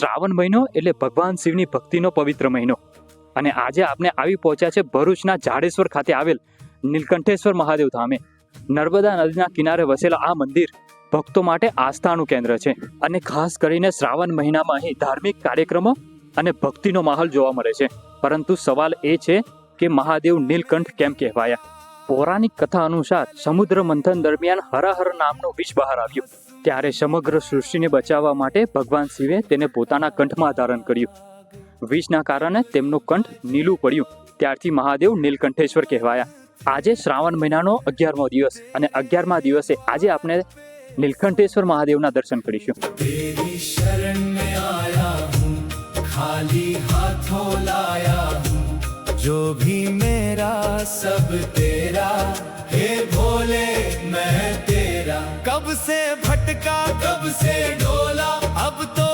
શ્રાવણ મહિનો એટલે ભગવાન શિવની ભક્તિનો પવિત્ર મહિનો અને આજે આપણે આવી પહોંચ્યા છે ભરૂચના જાડેશ્વર ખાતે આવેલ નીલકંઠેશ્વર મહાદેવ ધામે. નર્મદા નદીના કિનારે વસેલા આ મંદિર ભક્તો માટે આસ્થાનું કેન્દ્ર છે અને ખાસ કરીને શ્રાવણ મહિનામાં અહીં ધાર્મિક કાર્યક્રમો અને ભક્તિનો માહોલ જોવા મળે છે. પરંતુ સવાલ એ છે કે મહાદેવ નીલકંઠ કેમ કહેવાયા? પૌરાણિક કથા અનુસાર સમુદ્ર મંથન દરમિયાન હરાહર નામનું વિષ બહાર આવ્યું, ત્યારે સમગ્ર સૃષ્ટિને બચાવવા માટે ભગવાન શિવે તેને પોતાના કંઠમાં ધારણ કર્યું. વિષના કારણે તેમનું કંઠ નીલું પડ્યું, ત્યારથી મહાદેવ નીલકંઠેશ્વર કહેવાયા. આજે શ્રાવણ મહિનાનો 11મો દિવસ અને 11મા દિવસે આજે આપણે નીલકંઠેશ્વર મહાદેવના દર્શન કરીશું. तेरी शरण में आया हूँ, खाली हाथों लाया हूँ, जो भी मेरा सब तेरा, हे भोले मैं तेरा. कब से भटका कब से डोला, अब तो